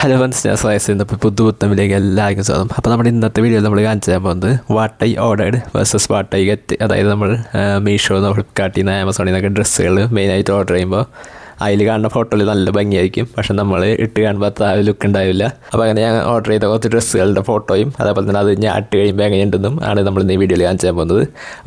Hello friends, ഞാൻ സ്വയസ് ഇപ്പോൾ പുതുപുത്തമിലേക്ക് എല്ലാവർക്കും സ്വാഗതം. അപ്പോൾ നമ്മുടെ ഇന്നത്തെ വീഡിയോയിൽ നമ്മൾ കാണിച്ചു തരാൻ പോകുന്നത് what I ordered versus what I get. അതായത് നമ്മൾ മീഷോ, ഫ്ലിപ്കാർട്ടിൽ നിന്ന്, ആമസോണിൽ നിന്നൊക്കെ ഡ്രസ്സുകൾ മെയിനായിട്ട് ഓർഡർ ചെയ്യുമ്പോൾ അതിൽ കാണുന്ന ഫോട്ടോയിൽ നല്ല ഭംഗിയായിരിക്കും, പക്ഷെ നമ്മൾ ഇട്ട് കാണുമ്പോൾ അത്ര ലുക്ക് ഉണ്ടാവില്ല. അപ്പോൾ അങ്ങനെ ഞാൻ ഓർഡർ ചെയ്ത കുറച്ച് ഡ്രസ്സുകളുടെ ഫോട്ടോയും അതേപോലെ തന്നെ അത് ഞാൻ ഇട്ട് കഴിയുമ്പോൾ എങ്ങനെയുണ്ടെന്നും ആണ് നമ്മൾ ഇന്ന് ഈ വീഡിയോയിൽ കാണിച്ചു തരാൻ പോകുന്നത്.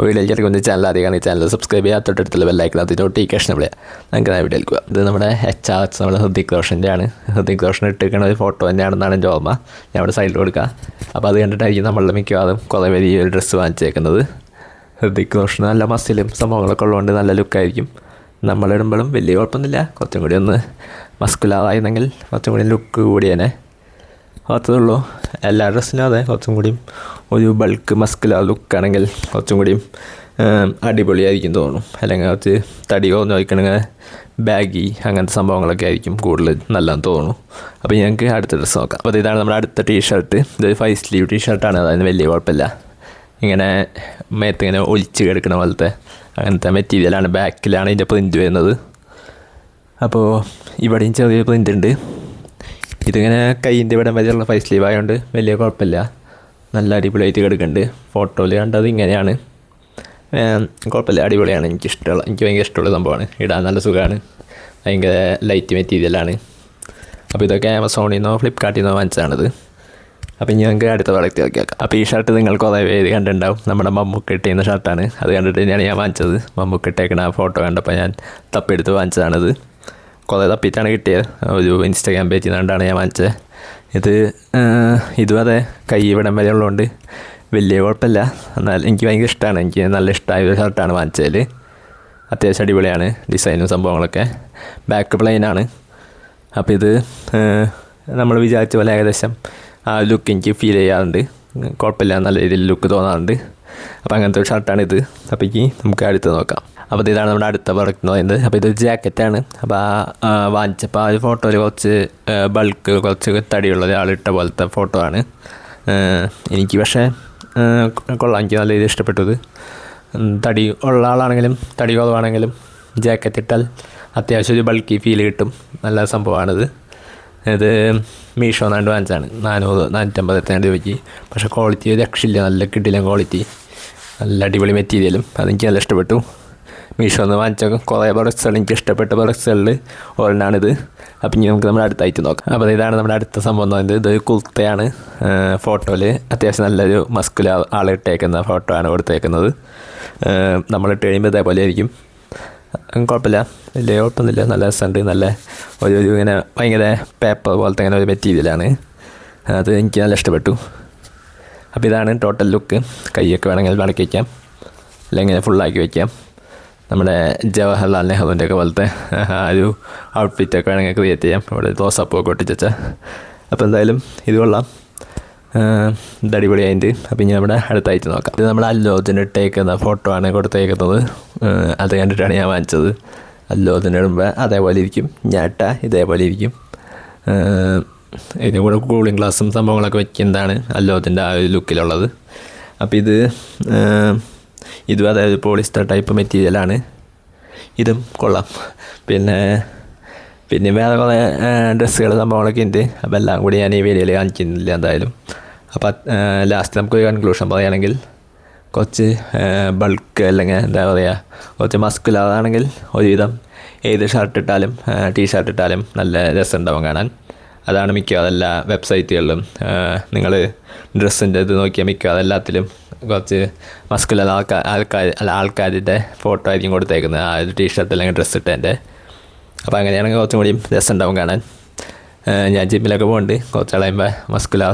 വീഡിയോയിൽ കിടക്കുന്ന ചാനൽ ആദ്യമാണ്, ഈ ചാനൽ സബ്സ്ക്രൈബ് ചെയ്യുക, തൊട്ടടുത്തുള്ള ബെല്ലൈക്കനകത്ത് നോട്ടിഫിക്കേഷൻ വിളിക്കുക. നമുക്ക് ആ വീഡിയോയിൽ പോകാം. ഇത് നമ്മുടെ HRX നമ്മുടെ ഹൃതിക് റോഷൻ്റെ ആണ്. ഹൃതിക് റോഷൻ ഇട്ടിരിക്കുന്ന ഒരു ഫോട്ടോ തന്നെയാണെന്നാണ് എൻ്റെ ഓർമ്മ. ഞാൻ അവിടെ സൈഡിൽ കൊടുക്കുക. അപ്പോൾ അത് കണ്ടിട്ടായിരിക്കും നമ്മളുടെ മിക്കവാറും കുറേ പേര് ഈ ഒരു ഡ്രസ്സ് വാങ്ങിച്ചേക്കുന്നത്. ഹൃതിക് റോഷൻ നല്ല മസിലും സംഭവങ്ങളൊക്കെ ഉള്ളതുകൊണ്ട് നല്ല ലുക്കായിരിക്കും. നമ്മളിടുമ്പോഴും വലിയ കുഴപ്പമൊന്നുമില്ല. കുറച്ചും കൂടി ഒന്ന് മസ്കുലാറായിരുന്നെങ്കിൽ കുറച്ചും കൂടി ലുക്ക് കൂടിയേനെ. അത്രയുള്ളൂ. എല്ലാ ഡ്രസ്സിനും അതെ, കുറച്ചും കൂടിയും ഒരു ബൾക്ക് മസ്കുലാർ ലുക്കാണെങ്കിൽ കുറച്ചും കൂടിയും അടിപൊളിയായിരിക്കും തോന്നും. അല്ലെങ്കിൽ കുറച്ച് തടി കുറഞ്ഞ് വയ്ക്കണമെങ്കിൽ ബാഗി അങ്ങനത്തെ സംഭവങ്ങളൊക്കെ ആയിരിക്കും കൂടുതൽ നല്ലതെന്ന് തോന്നുന്നു. അപ്പോൾ ഞങ്ങൾക്ക് അടുത്ത ഡ്രസ്സ് നോക്കാം. അപ്പോൾ ഇതാണ് നമ്മുടെ അടുത്ത ടീഷർട്ട്. ഇതൊരു 5 സ്ലീവ് ടീഷർട്ടാണ്. അതിന് വലിയ കുഴപ്പമില്ല. ഇങ്ങനെ മേത്തിങ്ങനെ ഒലിച്ച് കിടക്കുന്ന പോലത്തെ അങ്ങനത്തെ മെറ്റീരിയലാണ്. ബാക്കിലാണ് ഇതിൻ്റെ പ്രിൻറ്റ് വരുന്നത്. അപ്പോൾ ഇവിടെയും ചെറിയ പ്രിൻ്റ് ഉണ്ട്. ഇതിങ്ങനെ കൈയിൻ്റെ ഇവിടം വരെയുള്ള 5 സ്ലീവ് ആയതുകൊണ്ട് വലിയ കുഴപ്പമില്ല. നല്ല അടിപൊളിയായിട്ട് കിടക്കുന്നുണ്ട്. ഫോട്ടോയിൽ കണ്ടത് ഇങ്ങനെയാണ്. കുഴപ്പമില്ല, അടിപൊളിയാണ്. എനിക്ക് ഭയങ്കര ഇഷ്ടമുള്ള സംഭവമാണ്. ഇടാൻ നല്ല സുഖമാണ്. ഭയങ്കര ലൈറ്റ് മെറ്റീരിയലാണ്. അപ്പോൾ ഇതൊക്കെ ആമസോണിൽ നിന്നോ ഫ്ലിപ്കാർട്ടിൽ നിന്നോ വാങ്ങിച്ചതാണിത്. അപ്പോൾ ഞങ്ങൾക്ക് അടുത്ത പ്രോഡക്റ്റ് നോക്കിയാക്കാം. അപ്പോൾ ഈ ഷർട്ട് നിങ്ങൾ കുറേ പേര് കണ്ടിട്ടുണ്ടാവും. നമ്മുടെ മമ്മൂക്ക ഇട്ടിരുന്ന ഷർട്ടാണ്. അത് കണ്ടിട്ട് തന്നെയാണ് ഞാൻ വാങ്ങിച്ചത്. മമ്മൂക്ക ഇട്ടേക്കണ ഫോട്ടോ കണ്ടപ്പോൾ ഞാൻ തപ്പിയെടുത്ത് വാങ്ങിച്ചതാണിത്. കുറേ തപ്പിയിട്ടാണ് കിട്ടിയത്. ഒരു ഇൻസ്റ്റാഗ്രാം പേജിൽ നിന്നാണ് ഞാൻ വാങ്ങിച്ചത്. ഇതും അതെ, കൈ ഇവിടം വരെ ഉള്ളതുകൊണ്ട് വലിയ കുഴപ്പമില്ല. എന്നാൽ എനിക്ക് ഭയങ്കര ഇഷ്ടമാണ്. എനിക്ക് നല്ല ഇഷ്ടമായ ഒരു ഷർട്ടാണ് വാങ്ങിച്ചതിൽ. അത്യാവശ്യം അടിപൊളിയാണ് ഡിസൈനും സംഭവങ്ങളൊക്കെ. ബാക്ക് പ്ലെയിനാണ്. അപ്പോൾ ഇത് നമ്മൾ വിചാരിച്ച പോലെ ഏകദേശം ആ ലുക്ക് എനിക്ക് ഫീൽ ചെയ്യാറുണ്ട്. കുഴപ്പമില്ല, നല്ല രീതിയിൽ ലുക്ക് തോന്നാറുണ്ട്. അപ്പോൾ അങ്ങനത്തെ ഒരു ഷർട്ടാണിത്. അപ്പോൾ നമുക്ക് അടുത്ത് നോക്കാം. അപ്പോൾ ഇതാണ് നമ്മുടെ അടുത്ത പ്രോഡക്റ്റ് എന്ന് പറയുന്നത്. അപ്പോൾ ഇത് ജാക്കറ്റാണ്. അപ്പോൾ വാങ്ങിച്ചപ്പോൾ ആ ഒരു ഫോട്ടോയിൽ കുറച്ച് തടിയുള്ള ഒരാളിട്ട പോലത്തെ ഫോട്ടോ ആണ്. എനിക്ക് പക്ഷേ കൊള്ളാം. എനിക്ക് നല്ല രീതിയിൽ ഇഷ്ടപ്പെട്ടത്. തടി ഉള്ള ആളാണെങ്കിലും തടി കുറവാണെങ്കിലും ജാക്കറ്റ് ഇട്ടാൽ അത്യാവശ്യം ഒരു ബൾക്കി ഫീൽ കിട്ടും. നല്ല സംഭവമാണിത്. ഇത് മീഷോ എന്നാണ്ട് വാങ്ങിച്ചാണ്. 450 രൂപയ്ക്ക്. പക്ഷേ ക്വാളിറ്റി ഒരു രക്ഷയില്ല. നല്ല കിടിലൻ ക്വാളിറ്റി, നല്ല അടിപൊളി മെറ്റീരിയലും. അതെനിക്ക് നല്ല ഇഷ്ടപ്പെട്ടു. മീഷോ എന്ന് വാങ്ങിച്ച കുറേ പ്രൊഡക്ട്സുകൾ എനിക്ക് ഇഷ്ടപ്പെട്ട പ്രൊഡക്ട്സുകളിൽ ഒരെണ്ണാണിത്. അപ്പം ഇനി നമുക്ക് നമ്മുടെ അടുത്തായിട്ട് നോക്കാം. അപ്പോൾ ഇതാണ് നമ്മുടെ അടുത്ത സംഭവം എന്ന് പറയുന്നത്. ഇതൊരു കുർത്തയാണ്. ഫോട്ടോയിൽ അത്യാവശ്യം നല്ലൊരു മസ്കുലാർ ആളിട്ടേക്കുന്ന ഫോട്ടോ ആണ് കൊടുത്തേക്കുന്നത്. നമ്മളിട്ട് കഴിയുമ്പോൾ ഇതേപോലെ ആയിരിക്കും. കുഴപ്പമില്ല, വലിയ കുഴപ്പമൊന്നുമില്ല. നല്ല രസമുണ്ട്. നല്ല ഒരു ഇങ്ങനെ ഭയങ്കര പേപ്പർ പോലത്തെ ഇങ്ങനെ ഒരു മെറ്റീരിയലാണ്. അത് എനിക്ക് നല്ല ഇഷ്ടപ്പെട്ടു. അപ്പോൾ ഇതാണ് ടോട്ടൽ ലുക്ക്. കൈയൊക്കെ വേണമെങ്കിൽ മടക്കി വയ്ക്കാം, അല്ലെങ്കിൽ ഫുള്ളാക്കി വയ്ക്കാം. നമ്മുടെ ജവഹർലാൽ നെഹ്റുവിൻ്റെ ഒക്കെ പോലത്തെ ആ ഒരു ഔട്ട്ഫിറ്റൊക്കെ വേണമെങ്കിൽ ക്രിയേറ്റ് ചെയ്യാം. ഇവിടെ റോസാപ്പൂവൊക്കെ ഒട്ടിച്ച. അപ്പോൾ എന്തായാലും ഇത് കൊള്ളാം. ഇത് അടിപൊളിയായിട്ട്. അപ്പോൾ ഇനി നമ്മുടെ അടുത്തായിട്ട് നോക്കാം. ഇത് നമ്മുടെ അല്ലോദിന് ഇട്ടേക്കുന്ന ഫോട്ടോ ആണ് കൊടുത്തേക്കുന്നത്. അത് കണ്ടിട്ടാണ് ഞാൻ വാങ്ങിച്ചത്. അല്ലോദിന് ഇടുമ്പോൾ അതേപോലെ ഇരിക്കും. ഞാട്ട ഇതേപോലെ ഇരിക്കും. ഇതിന് കൂടെ കൂളിംഗ് ഗ്ലാസും സംഭവങ്ങളൊക്കെ വയ്ക്കുന്നതാണ് അല്ലോദിൻ്റെ ആ ഒരു ലുക്കിലുള്ളത്. അപ്പോൾ ഇതും അതായത് പോളിസ്റ്റർ ടൈപ്പ് മെറ്റീരിയലാണ്. ഇതും കൊള്ളാം. പിന്നെ വേറെ കുറേ ഡ്രസ്സുകൾ സംഭവങ്ങളൊക്കെ ഉണ്ട്. അപ്പോൾ എല്ലാം കൂടി ഞാൻ ഈ വീഡിയോയിൽ കാണിക്കുന്നില്ല എന്തായാലും. അപ്പോൾ ലാസ്റ്റ് നമുക്കൊരു കൺക്ലൂഷൻ പറയുകയാണെങ്കിൽ കുറച്ച് ബൾക്ക് അല്ലെങ്കിൽ എന്താ പറയുക, കുറച്ച് മസ്കുലാറാണെങ്കിൽ ഒരുവിധം ഏത് ഷർട്ട് ഇട്ടാലും ടീഷർട്ട് ഇട്ടാലും നല്ല രസമുണ്ടാവും കാണാൻ. അതാണ് മിക്കവാറും എല്ലാ വെബ്സൈറ്റുകളിലും നിങ്ങൾ ഡ്രസ്സിൻ്റെ ഇത് നോക്കിയാൽ മിക്കവാറും എല്ലാത്തിലും കുറച്ച് മസ്കുലർ ആൾക്കാരുടെ ഫോട്ടോ ആയിരിക്കും കൊടുത്തേക്കുന്നത് ആ ഒരു ടീഷർട്ട് അല്ലെങ്കിൽ ഡ്രസ്സ് ഇട്ടതിൻ്റെ. അപ്പോൾ അങ്ങനെയാണെങ്കിൽ കുറച്ചും കൂടിയും രസമുണ്ടാവും കാണാൻ. ഞാൻ ജിമ്മിലൊക്കെ പോകുന്നുണ്ട്. കുറച്ച് കളയുമ്പോൾ മസ്കുലാർ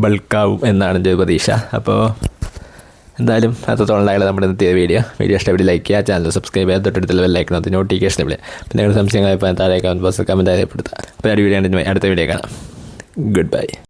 ബൾക്കാവും എന്നാണ് എൻ്റെ ഒരു പ്രതീക്ഷ. അപ്പോൾ എന്തായാലും അത്രത്തോളം ഉണ്ടായാലും നമ്മുടെ ഇന്നത്തെ വീഡിയോ ഇഷ്ടപ്പെട്ട് ലൈക്ക് ചെയ്യുക, ചാനൽ സബ്സ്ക്രൈബ് ചെയ്യുക, തൊട്ടടുത്തുള്ള ബെല്ലൈക്കനകത്ത് നോട്ടിഫിക്കേഷൻ വിളിക്കുക. പിന്നെ നിങ്ങളുടെ സംശയങ്ങൾ താഴെ കമൻറ്റ് ബോക്സിൽ കമൻറ്റ് രേഖപ്പെടുത്തുക. അപ്പോൾ അടുത്ത വീഡിയോ കാണാം. Good bye.